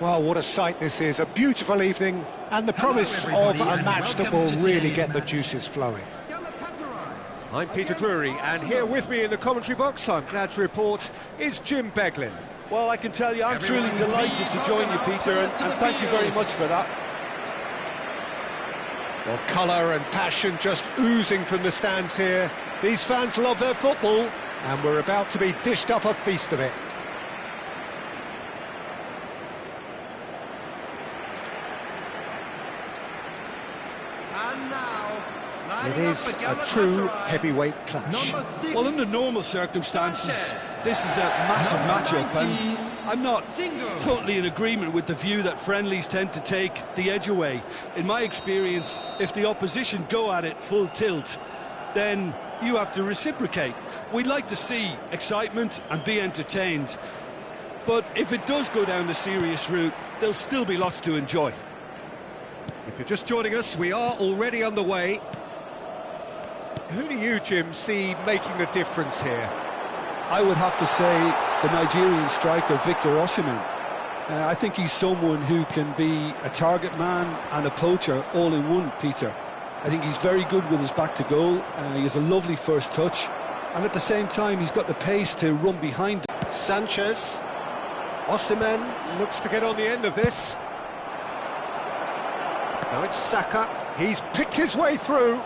Well, what a sight this is, a beautiful evening, and the promise of a match that will really get the juices flowing. I'm Peter Drury, and here with me in the commentary box, I'm glad to report, is Jim Beglin. Well, I can tell you, I'm truly delighted to join you, Peter, and thank you very much for that. Well, colour and passion just oozing from the stands here. These fans love their football, and we're about to be dished up a feast of it. It is a true heavyweight clash. Well, under normal circumstances, this is a massive matchup, and I'm not totally in agreement with the view that friendlies tend to take the edge away. In my experience, if the opposition go at it full tilt, then you have to reciprocate. We'd like to see excitement and be entertained, but if it does go down the serious route, there'll still be lots to enjoy. If you're just joining us, we are already underway. Who do you, Jim, see making the difference here? I would have to say the Nigerian striker Victor Osimhen. I think he's someone who can be a target man and a poacher all in one, Peter. I think he's very good with his back to goal. He has a lovely first touch, and at the same time he's got the pace to run behind. Sanchez, Osimhen looks to get on the end of this. Now it's Saka, he's picked his way through.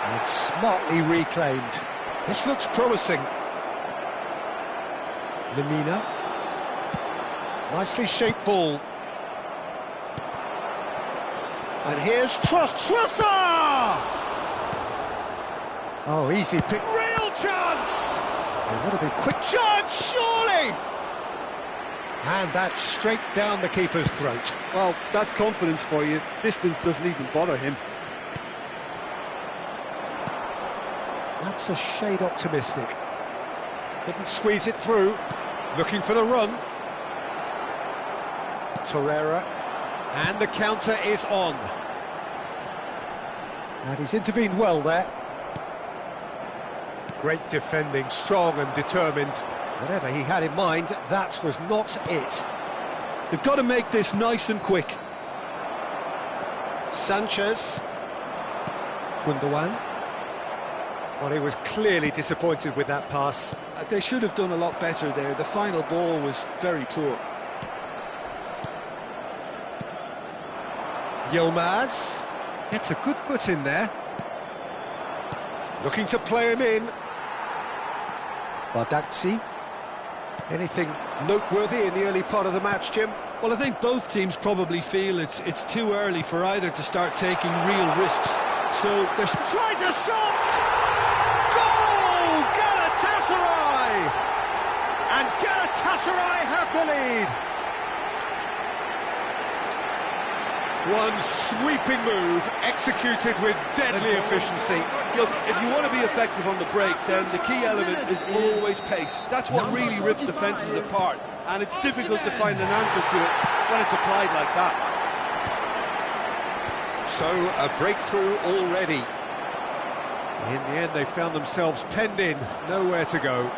And smartly reclaimed. This looks promising. Lemina. Nicely shaped ball. And here's Trossard! Oh, easy pick. Real chance! And what a big quick chance, surely! And that's straight down the keeper's throat. Well, that's confidence for you. Distance doesn't even bother him. That's a shade optimistic. Couldn't squeeze it through. Looking for the run. Torreira. And the counter is on. And he's intervened well there. Great defending, strong and determined. Whatever he had in mind, that was not it. They've got to make this nice and quick. Sanchez. Gundogan. Well, he was clearly disappointed with that pass. They should have done a lot better there. The final ball was very poor. Yilmaz. Gets a good foot in there. Looking to play him in. Bardakci. Anything noteworthy in the early part of the match, Jim? Well, I think both teams probably feel it's too early for either to start taking real risks. So there's... Tries a shot! Goal! Galatasaray! And Galatasaray have the lead. One sweeping move, executed with deadly efficiency. Look, if you want to be effective on the break, then the key element is always pace. That's what really rips defences apart, and it's difficult to find an answer to it when it's applied like that. So, a breakthrough already. In the end, they found themselves penned in, nowhere to go.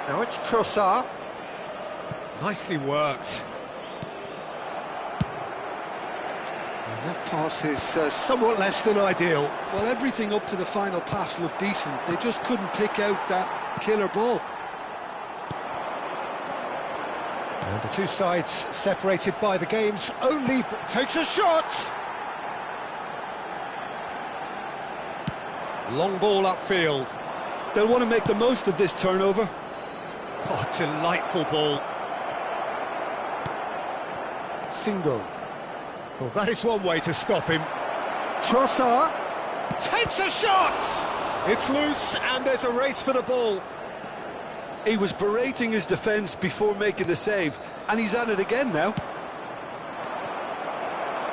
Now it's Trossard. Nicely worked. And that pass is somewhat less than ideal. Well, everything up to the final pass looked decent. They just couldn't pick out that killer ball. And the two sides separated by the game's only... Takes a shot! Long ball upfield. They'll want to make the most of this turnover. Oh, delightful ball. Single. Well, that is one way to stop him. Trossard takes a shot! It's loose, and there's a race for the ball. He was berating his defence before making the save, and he's at it again now.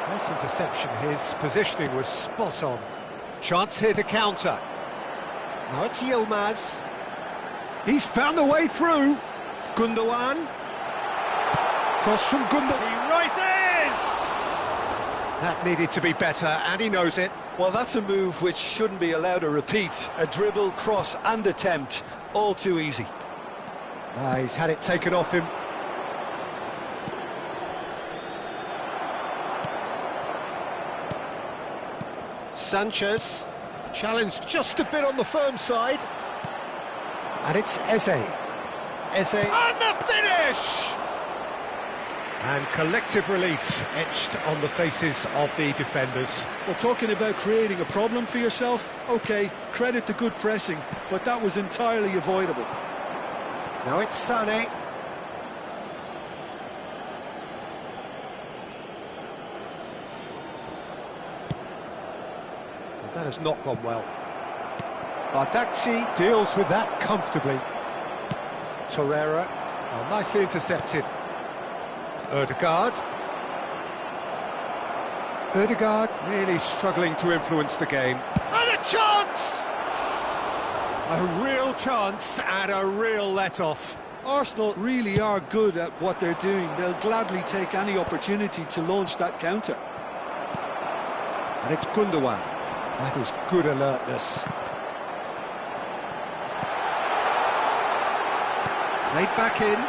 Nice interception. His positioning was spot on. Chance here to counter. Now it's Yilmaz. He's found a way through. Gundogan. Cross from Gundogan. He rises! That needed to be better, and he knows it. Well, that's a move which shouldn't be allowed to repeat. A dribble, cross and attempt, all too easy. He's had it taken off him. Sanchez, challenged just a bit on the firm side. And it's Eze. Eze. And the finish! And collective relief etched on the faces of the defenders. Well, talking about creating a problem for yourself, OK, credit to good pressing, but that was entirely avoidable. Now it's Sané. That has not gone well. Bardakci deals with that comfortably. Torreira. Well, nicely intercepted. Ødegaard. Ødegaard really struggling to influence the game. And a chance! A real chance and a real let-off. Arsenal really are good at what they're doing. They'll gladly take any opportunity to launch that counter. And it's Gundogan. That is good alertness. Played back in.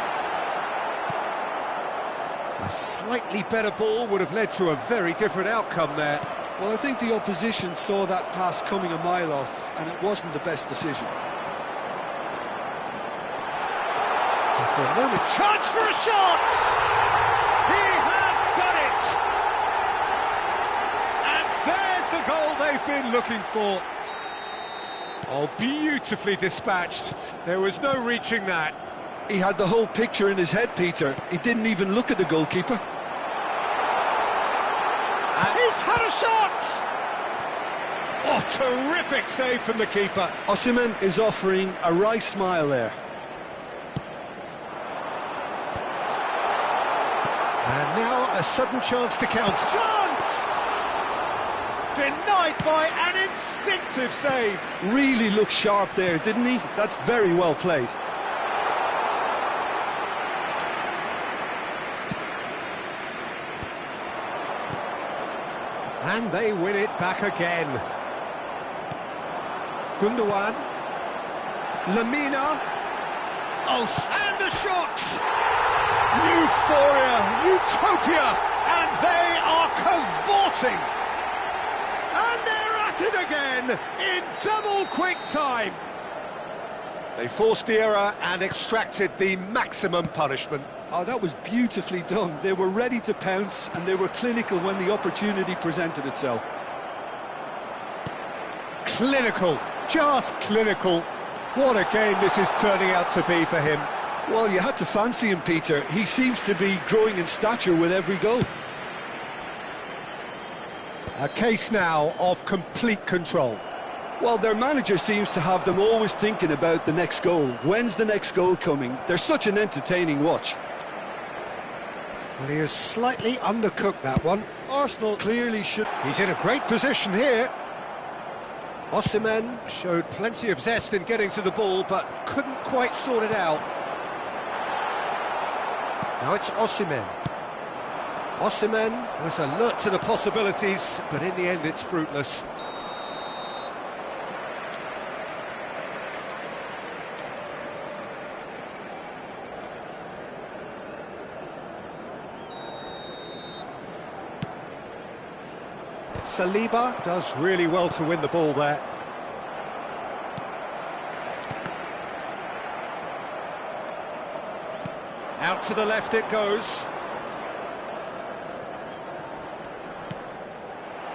A slightly better ball would have led to a very different outcome there. Well, I think the opposition saw that pass coming a mile off, and it wasn't the best decision. And for a moment, chance for a shot! He has done it! And there's the goal they've been looking for. Oh, beautifully dispatched. There was no reaching that. He had the whole picture in his head, Peter. He didn't even look at the goalkeeper. And he's had a shot! Oh, terrific save from the keeper. Osimhen is offering a wry smile there. And now a sudden chance to counter. Chance! Denied by an instinctive save. Really looked sharp there, didn't he? That's very well played. And they win it back again. Gundogan. Lamina. Oh, and the shot! Euphoria, utopia, and they are cavorting. And they're at it again in double quick time. They forced the error and extracted the maximum punishment. Oh, that was beautifully done. They were ready to pounce, and they were clinical when the opportunity presented itself. Clinical, just clinical. What a game this is turning out to be for him. Well, you had to fancy him, Peter. He seems to be growing in stature with every goal. A case now of complete control. Well, their manager seems to have them always thinking about the next goal. When's the next goal coming? They're such an entertaining watch. And he has slightly undercooked that one. Arsenal clearly should... He's in a great position here. Osimhen showed plenty of zest in getting to the ball, but couldn't quite sort it out. Now it's Osimhen. Osimhen was alert to the possibilities, but in the end it's fruitless. Saliba does really well to win the ball there. Out to the left it goes.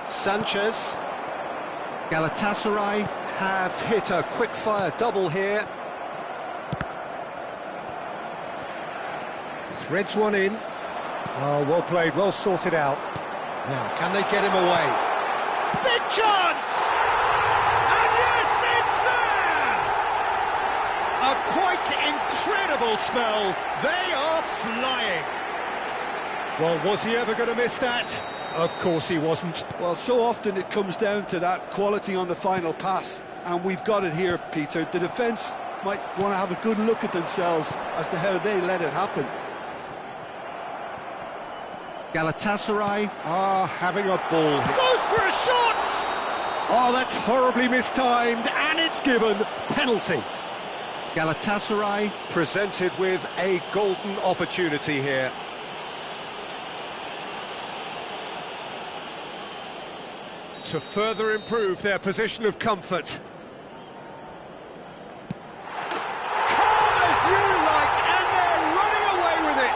Sanchez. Galatasaray have hit a quick-fire double here. Threads one in. Oh, well played, well sorted out. Now, can they get him away? Big chance! And yes, it's there! A quite incredible spell. They are flying. Well, was he ever going to miss that? Of course he wasn't. Well, so often it comes down to that quality on the final pass, and we've got it here, Peter. The defence might want to have a good look at themselves as to how they let it happen. Galatasaray are having a ball. Goes for a shot! Oh, that's horribly mistimed, and it's given. Penalty. Galatasaray presented with a golden opportunity here. To further improve their position of comfort. Calm as you like, and they're running away with it.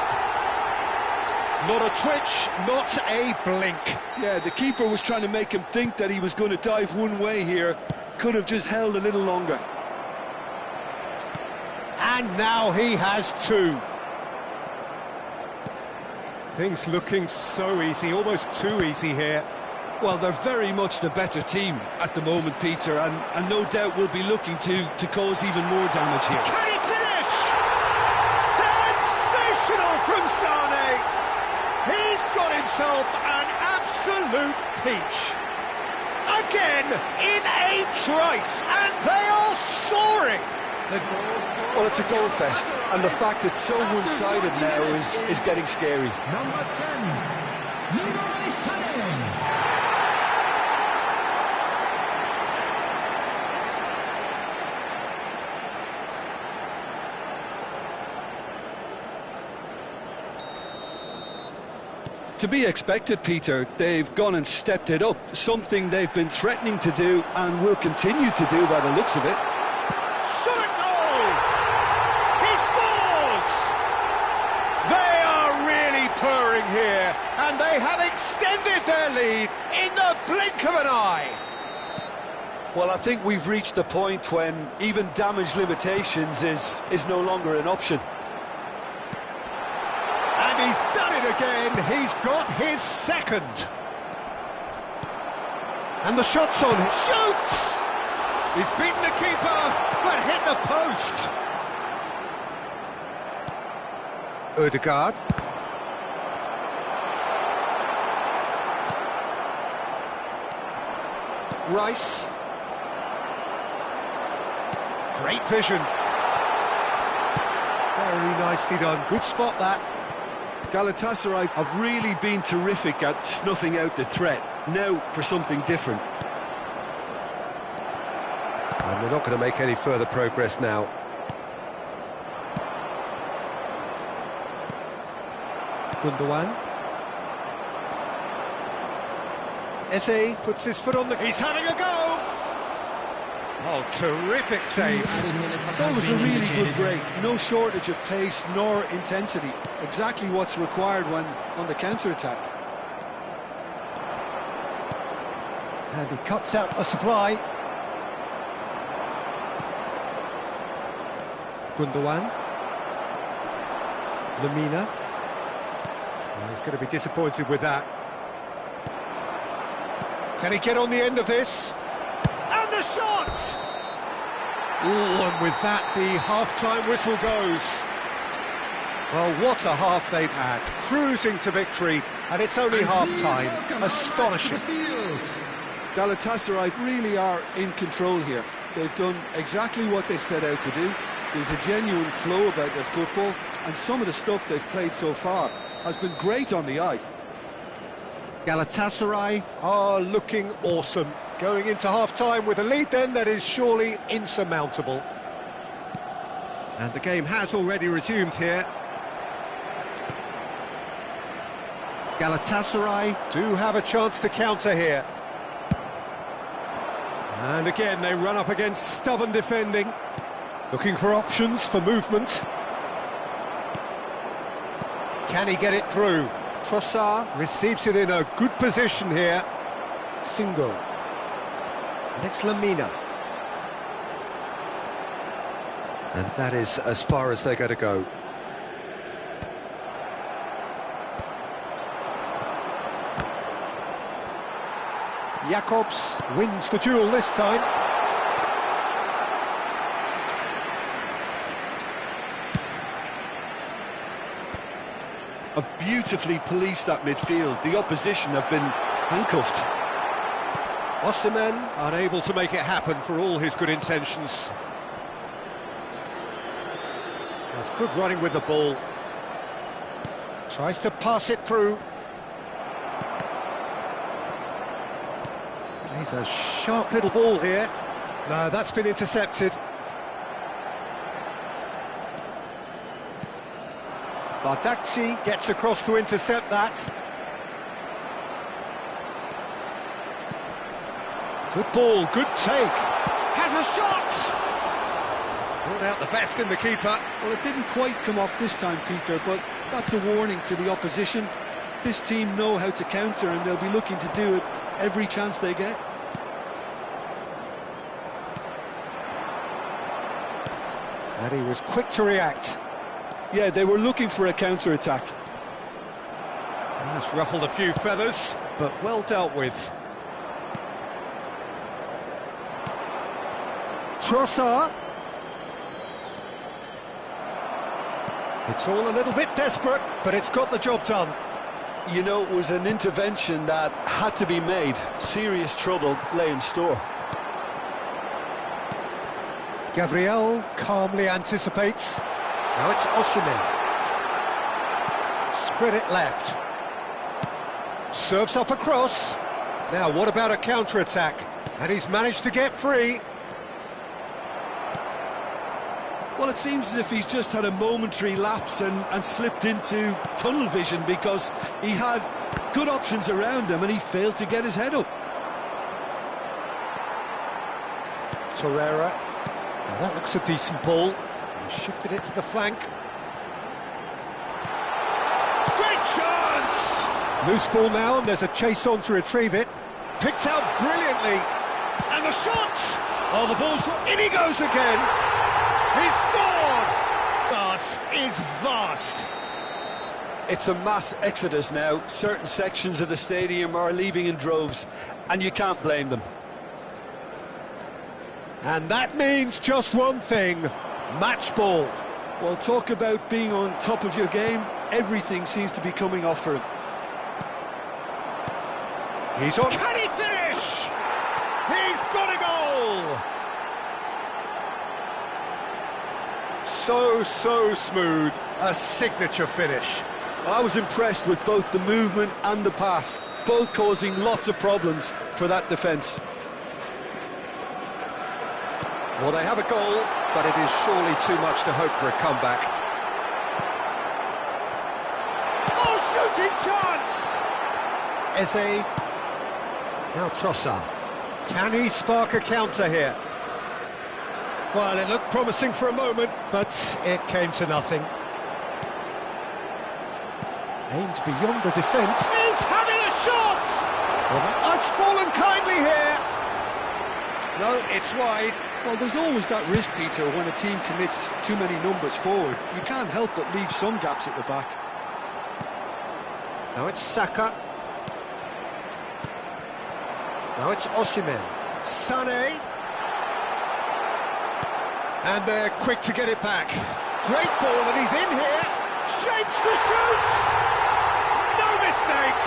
Not a twitch, not a blink. Yeah, the keeper was trying to make him think that he was going to dive one way here. Could have just held a little longer. And now he has two. Things looking so easy, almost too easy here. Well, they're very much the better team at the moment, Peter, and no doubt will be looking to cause even more damage here. Can he finish? Sensational from Sane! He's got himself an absolute peach. Again, in a trice, and they are soaring! Well, it's a goal fest, and the fact it's so one-sided now is getting scary. Number 10, Leroy Sané. To be expected, Peter. They've gone and stepped it up, something they've been threatening to do and will continue to do by the looks of it. Shot a goal! He scores! They are really purring here, and they have extended their lead in the blink of an eye. Well, I think we've reached the point when even damage limitations is no longer an option. And he's done it again. He's got his second. And the shot's on. Shoots! He's beaten the keeper, but hit the post. Ødegaard. Rice. Great vision. Very nicely done. Good spot, that. Galatasaray have really been terrific at snuffing out the threat. Now for something different. And they're not going to make any further progress now. Gundogan. Eze puts his foot on the... He's having a go! Oh, terrific save. That was a really good break. No shortage of pace nor intensity. Exactly what's required when on the counter-attack. And he cuts out a supply. Gundogan. Lamina. Oh, he's going to be disappointed with that. Can he get on the end of this? And the shot! Ooh, and with that, the half-time whistle goes. Well, what a half they've had. Cruising to victory, and it's only half-time. Astonishing. Galatasaray really are in control here. They've done exactly what they set out to do. There's a genuine flow about their football, and some of the stuff they've played so far has been great on the eye. Galatasaray are looking awesome. Going into half-time with a lead then that is surely insurmountable. And the game has already resumed here. Galatasaray do have a chance to counter here. And again they run up against stubborn defending. Looking for options for movement. Can he get it through? Trossard receives it in a good position here. Single. And it's Lamina. And that is as far as they're going to go. Jakobs wins the duel this time. Have beautifully policed that midfield. The opposition have been handcuffed. Osimhen unable to make it happen for all his good intentions. That's good running with the ball. Tries to pass it through. Plays a sharp little ball here. No, that's been intercepted. Bardakci gets across to intercept that. Good ball, good take. Has a shot! Brought out the best in the keeper. Well, it didn't quite come off this time, Peter, but that's a warning to the opposition. This team know how to counter, and they'll be looking to do it every chance they get. And he was quick to react. Yeah, they were looking for a counter-attack. That's ruffled a few feathers, but well dealt with. Trossard. It's all a little bit desperate, but it's got the job done. You know, it was an intervention that had to be made. Serious trouble lay in store. Gabriel calmly anticipates. Now it's Osimhen. Spread it left. Serves up across. Now what about a counter-attack? And he's managed to get free. Well, it seems as if he's just had a momentary lapse and slipped into tunnel vision, because he had good options around him and he failed to get his head up. Torreira. Now that looks a decent ball. He shifted it to the flank. Great chance! Loose ball now, and there's a chase on to retrieve it. Picked out brilliantly. And the shot! Oh, the ball's... In he goes again! He's scored! Pass is vast. It's a mass exodus now. Certain sections of the stadium are leaving in droves, and you can't blame them. And that means just one thing. Match ball. Well, talk about being on top of your game. Everything seems to be coming off for him. He's on. Can he finish? He's got a goal! So smooth. A signature finish. Well, I was impressed with both the movement and the pass, both causing lots of problems for that defence. Well, they have a goal, but it is surely too much to hope for a comeback. Oh, shooting chance! Eze. Now Trossard. Can he spark a counter here? Well, it looked promising for a moment, but it came to nothing. Aimed beyond the defence. He's having a shot! Well, it's fallen kindly here. No, it's wide. Well, there's always that risk, Peter, when a team commits too many numbers forward. You can't help but leave some gaps at the back. Now it's Saka. Now it's Osimhen. Sané. And they're quick to get it back. Great ball, and he's in here. Shapes to shoot! No mistake!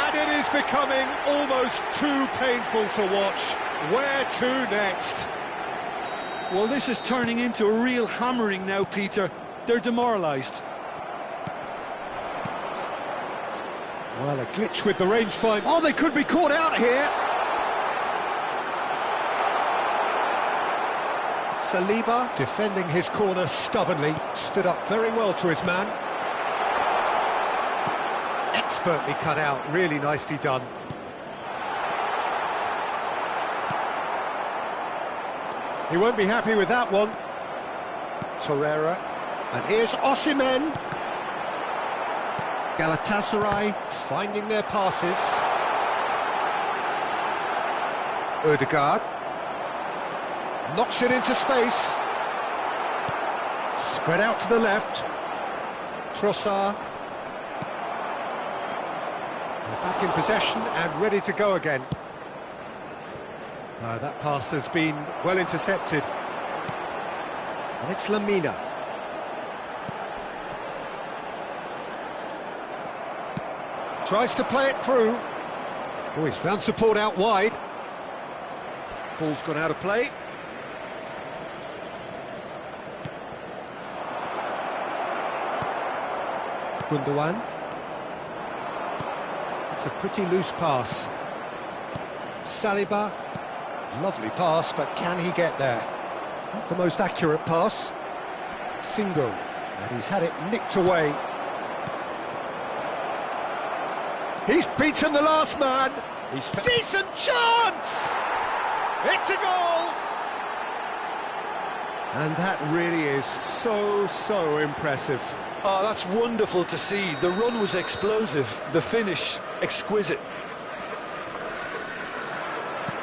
And it is becoming almost too painful to watch. Where to next? Well, this is turning into a real hammering now, Peter. They're demoralised. Well, a glitch with the rangefinder. Oh, they could be caught out here. Saliba, defending his corner stubbornly, stood up very well to his man. Expertly cut out, really nicely done. He won't be happy with that one. Torreira. And here's Osimhen. Galatasaray finding their passes. Ødegaard. Knocks it into space. Spread out to the left. Trossard. Back in possession and ready to go again. That pass has been well intercepted. And it's Lamina. Tries to play it through. Oh, he's found support out wide. Ball's gone out of play. Gundogan. It's a pretty loose pass. Saliba. Lovely pass, but can he get there? Not the most accurate pass. Single. And he's had it nicked away. He's beaten the last man. He's decent chance! It's a goal! And that really is so impressive. Oh, that's wonderful to see. The run was explosive, the finish exquisite.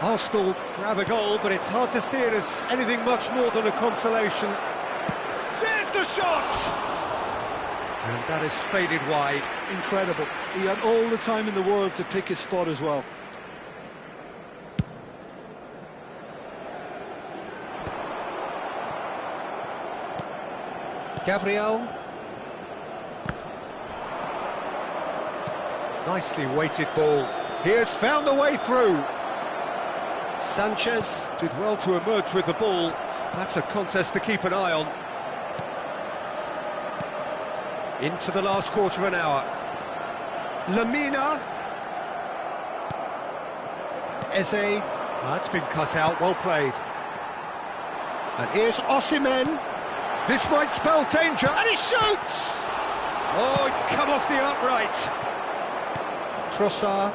Arsenal grab a goal, but it's hard to see it as anything much more than a consolation. There's the shot! And that is faded wide. Incredible. He had all the time in the world to pick his spot as well. Gabriel. Nicely weighted ball. He has found the way through. Sanchez did well to emerge with the ball. That's a contest to keep an eye on. Into the last quarter of an hour. Lamina. Eze. That's been cut out, well played. And here's Osimhen. This might spell danger, and he shoots! Oh, it's come off the upright. Trossard.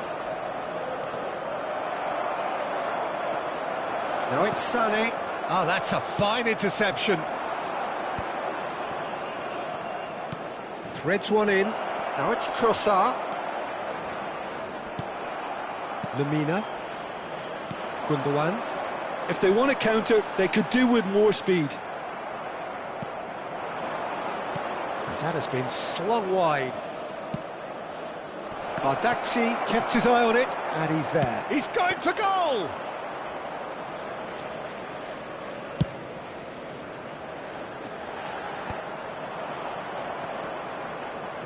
Now it's Sané. Oh, that's a fine interception. Threads one in. Now it's Trossard. Lamina. Gundogan. If they want to counter, they could do with more speed. That has been slung wide. Bardaxi kept his eye on it, and he's there. He's going for goal!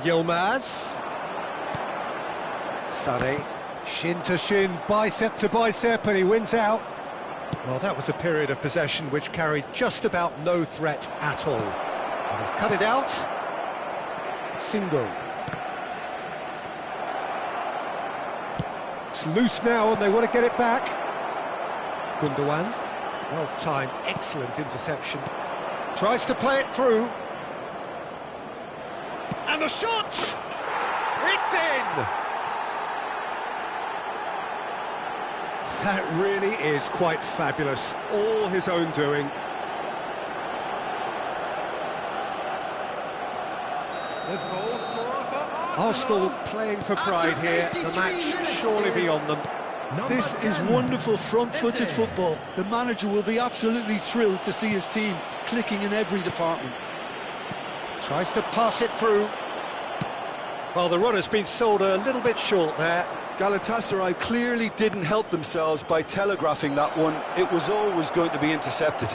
Yilmaz. Sané. Shin to shin, bicep to bicep, and he wins out. Well, that was a period of possession which carried just about no threat at all. And he's cut it out. Single. It's loose now and they want to get it back. Gundogan. Well timed, excellent interception. Tries to play it through. And the shot! It's in! That really is quite fabulous. All his own doing. Arsenal playing for pride here, the match surely beyond them. This is wonderful front-footed football. The manager will be absolutely thrilled to see his team clicking in every department. Tries to pass it through. Well, the run has been sold a little bit short there. Galatasaray clearly didn't help themselves by telegraphing that one. It was always going to be intercepted.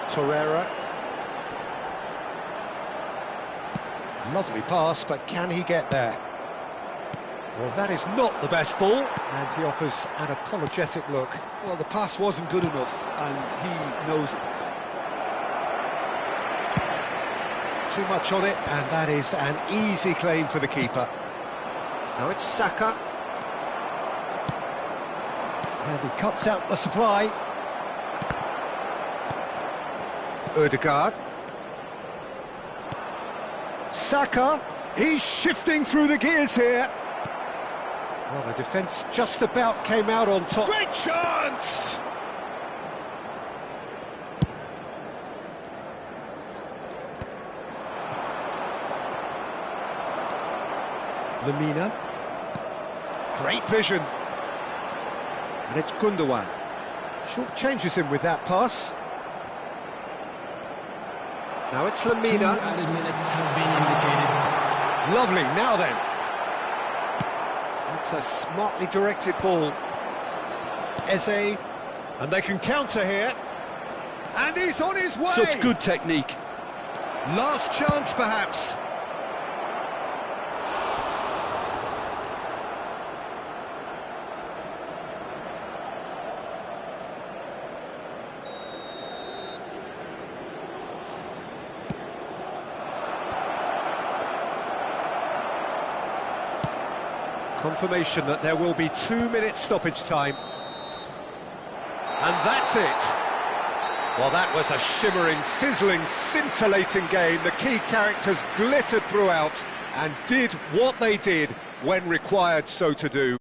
Torreira. Lovely pass, but can he get there? Well, that is not the best ball, and he offers an apologetic look. Well, the pass wasn't good enough, and he knows it. Too much on it, and that is an easy claim for the keeper. Now it's Saka. And he cuts out the supply. Ødegaard. Saka, he's shifting through the gears here. Well, the defence just about came out on top. Great chance! Lamina. Great vision. And it's Gundogan. Short changes him with that pass. Now it's Lamina. 2 added minutes has been indicated. Lovely, now then. That's a smartly directed ball. Eze, and they can counter here. And he's on his way! Such good technique. Last chance, perhaps. Confirmation that there will be 2 minutes stoppage time. And that's it. Well, that was a shimmering, sizzling, scintillating game. The key characters glittered throughout and did what they did when required so to do.